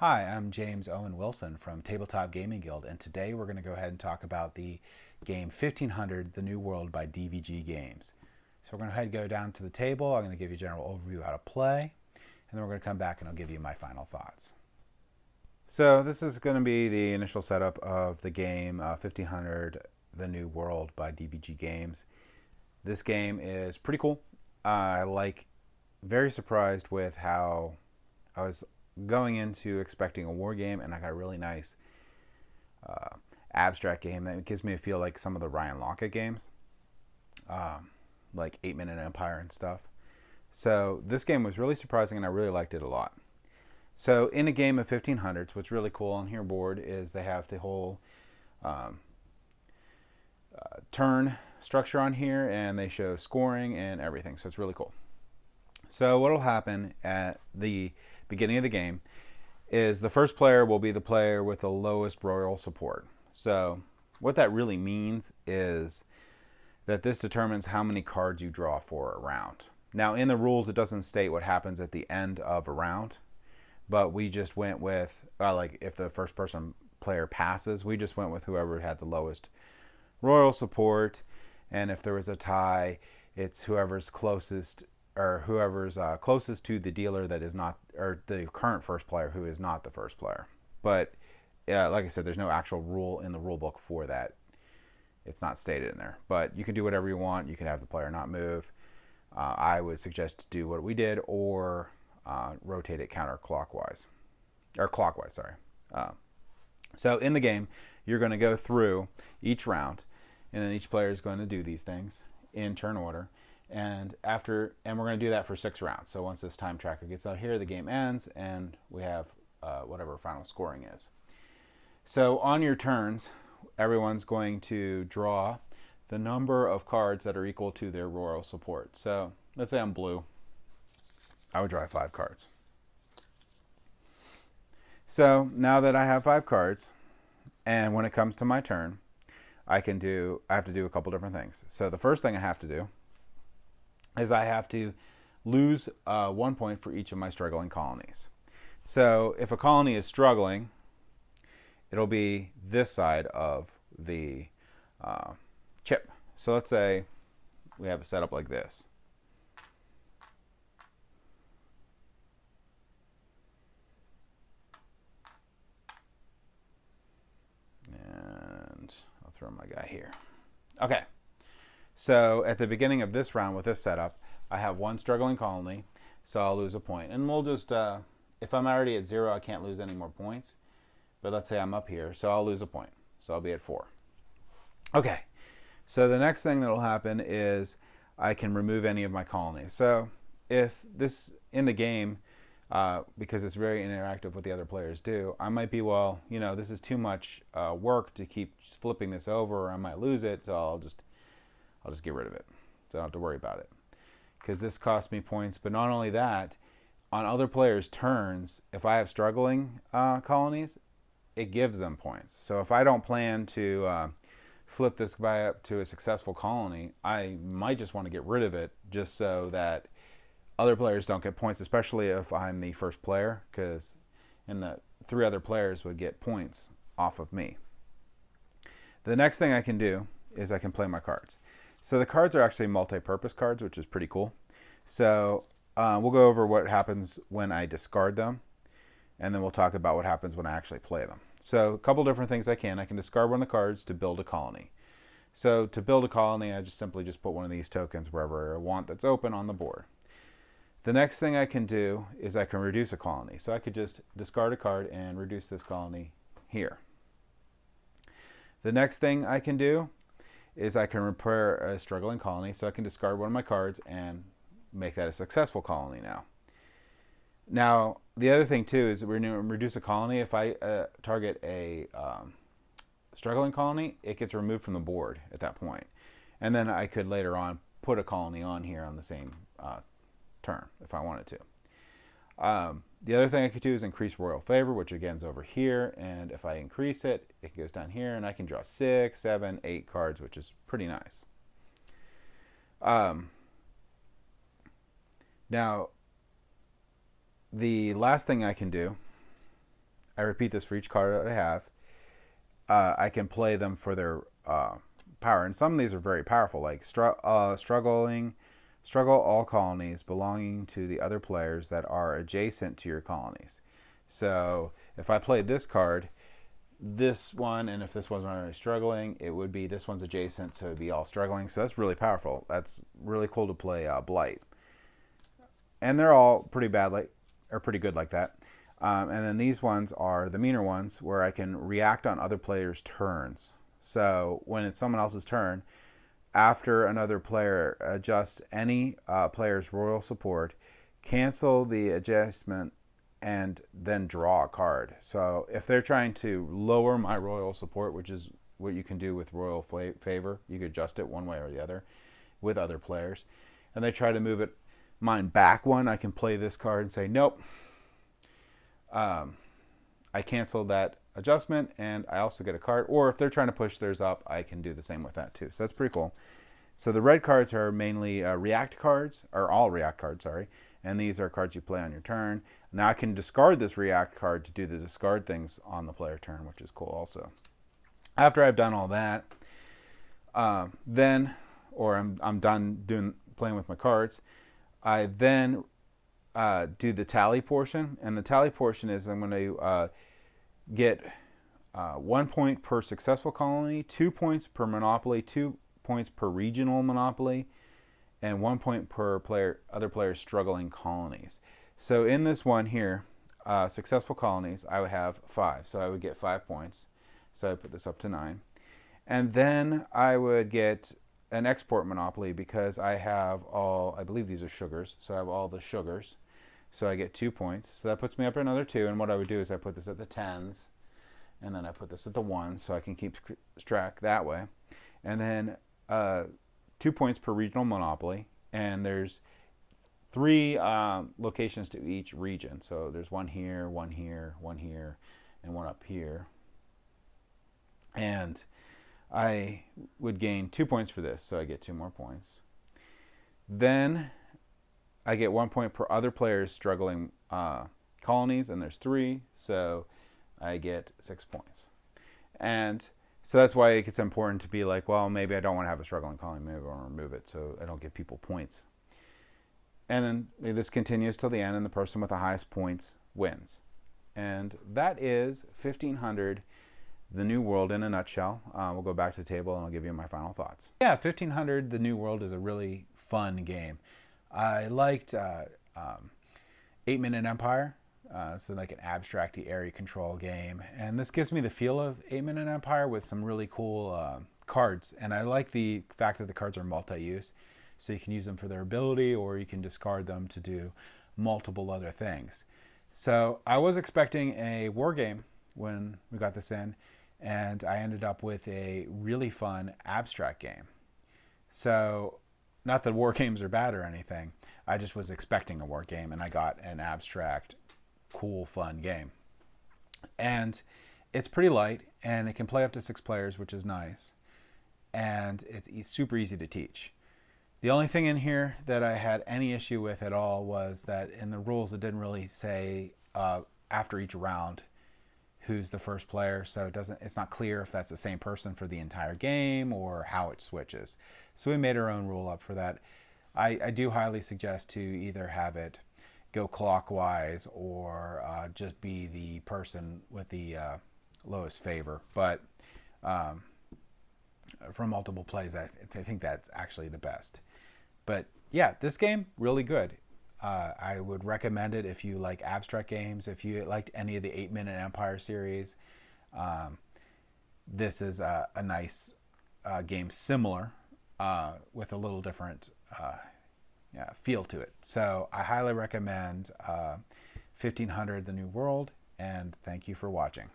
Hi, I'm James Owen Wilson from Tabletop Gaming Guild, and today we're going to go ahead and talk about the game 1500, The New World by DVG Games. So we're going to go down to the table. I'm going to give you a general overview of how to play, and then we're going to come back and I'll give you my final thoughts. So this is going to be the initial setup of the game 1500, The New World by DVG Games. This game is pretty cool. Very surprised with how I was going into expecting a war game, and I got a really nice abstract game that gives me a feel like some of the Ryan Lockett games, like 8 Minute Empire and stuff. So this game was really surprising, and I really liked it a lot. So in a game of 1500s, what's really cool on your board is they have the whole turn structure on here, and they show scoring and everything. So it's really cool. So what will happen at the beginning of the game is the first player will be the player with the lowest royal support. So what that really means is that this determines how many cards you draw for a round. Now in the rules it doesn't state what happens at the end of a round, but we just went with like if the first person player passes, we just went with whoever had the lowest royal support, and if there was a tie, it's whoever's closest to the dealer that is not, or the current first player who is not the first player. But like I said, there's no actual rule in the rule book for that. It's not stated in there, but you can do whatever you want. You can have the player not move. I would suggest to do what we did, or rotate it counterclockwise, or clockwise, sorry. So in the game, you're going to go through each round, and then each player is going to do these things in turn order. And we're going to do that for 6 rounds. So once this time tracker gets out here, the game ends, and we have whatever final scoring is. So on your turns, everyone's going to draw the number of cards that are equal to their royal support. So let's say I'm blue. I would draw 5 cards. So now that I have 5 cards, and when it comes to my turn, I have to do a couple different things. So the first thing I have to do is I have to lose 1 point for each of my struggling colonies. So if a colony is struggling, it'll be this side of the chip. So let's say we have a setup like this. And I'll throw my guy here. Okay. So at the beginning of this round with this setup, I have 1 struggling colony, so I'll lose a point. And we'll just, if I'm already at 0, I can't lose any more points. But let's say I'm up here, so I'll lose a point. So I'll be at 4. Okay, so the next thing that will happen is I can remove any of my colonies. So if this, in the game, because it's very interactive what the other players do, I might be, well, this is too much work to keep flipping this over, or I might lose it, so I'll just get rid of it, so I don't have to worry about it, because this costs me points. But not only that, on other players' turns, if I have struggling colonies, it gives them points. So if I don't plan to flip this guy up to a successful colony, I might just want to get rid of it, just so that other players don't get points, especially if I'm the first player, because the 3 other players would get points off of me. The next thing I can do is I can play my cards. So the cards are actually multi-purpose cards, which is pretty cool. So we'll go over what happens when I discard them, and then we'll talk about what happens when I actually play them. So a couple different things I can discard one of the cards to build a colony. So to build a colony, I just simply put one of these tokens wherever I want that's open on the board. The next thing I can do is I can reduce a colony. So I could just discard a card and reduce this colony here. The next thing I can do is I can repair a struggling colony. So I can discard one of my cards and make that a successful colony now. Now, the other thing too is reduce a colony. If I target a struggling colony, it gets removed from the board at that point. And then I could later on put a colony on here on the same turn if I wanted to. The other thing I could do is increase royal favor, which again is over here. And if I increase it, it goes down here, and I can draw 6, 7, 8 cards, which is pretty nice. Now, the last thing I can do I repeat this for each card that I have. I can play them for their power, and some of these are very powerful, like struggle all colonies belonging to the other players that are adjacent to your colonies. So if I played this card, this one, and if this one's not really struggling, it would be this one's adjacent, so it'd be all struggling. So that's really powerful. That's really cool to play Blight, and they're all pretty bad, or pretty good like that. And then these ones are the meaner ones, where I can react on other players' turns. So when it's someone else's turn, after another player adjusts any player's royal support, cancel the adjustment and then draw a card. So if they're trying to lower my royal support, which is what you can do with royal favor, you could adjust it one way or the other with other players, and they try to move it mine back one, I can play this card and say, nope, I cancel that adjustment, and I also get a card. Or if they're trying to push theirs up, I can do the same with that too. So that's pretty cool. So the red cards are mainly react cards, or all react cards, sorry. And these are cards you play on your turn. Now I can discard this react card to do the discard things on the player turn, which is cool also. After I've done all that, I'm done playing with my cards, I then do the tally portion. And the tally portion is I'm going to get 1 point per successful colony, 2 points per monopoly, 2 points per regional monopoly, and 1 point per other player's struggling colonies. So in this one here, successful colonies, I would have 5. So I would get 5 points. So I put this up to 9. And then I would get an export monopoly because I have all, I believe these are sugars, so I have all the sugars. So I get 2 points. So that puts me up another 2. And what I would do is I put this at the 10s, and then I put this at the 1s, so I can keep track that way. And then 2 points per regional monopoly. And there's 3 locations to each region. So there's 1 here, 1 here, 1 here, and 1 up here. And I would gain 2 points for this, so I get 2 more points. Then I get 1 point per other player's struggling colonies, and there's 3, so I get 6 points. And so that's why it's important to be like, well, maybe I don't want to have a struggling colony, maybe I want to remove it so I don't give people points. And then this continues till the end, and the person with the highest points wins. And that is 1500, The New World in a nutshell. We'll go back to the table and I'll give you my final thoughts. Yeah, 1500, The New World is a really fun game. I liked 8-Minute Empire, so like an abstract area control game. And this gives me the feel of 8-Minute Empire with some really cool cards. And I like the fact that the cards are multi-use. So you can use them for their ability, or you can discard them to do multiple other things. So I was expecting a war game when we got this in, and I ended up with a really fun abstract game. So not that war games are bad or anything, I just was expecting a war game, and I got an abstract, cool, fun game. And it's pretty light, and it can play up to 6 players, which is nice. And it's super easy to teach. The only thing in here that I had any issue with at all was that in the rules it didn't really say after each round who's the first player, so it's not clear if that's the same person for the entire game or how it switches. So we made our own rule up for that. I do highly suggest to either have it go clockwise or just be the person with the lowest favor. But for multiple plays, I think that's actually the best. But yeah, this game, really good. I would recommend it if you like abstract games, if you liked any of the 8-Minute Empire series. This is a nice game, similar with a little different feel to it. So I highly recommend 1500 The New World, and thank you for watching.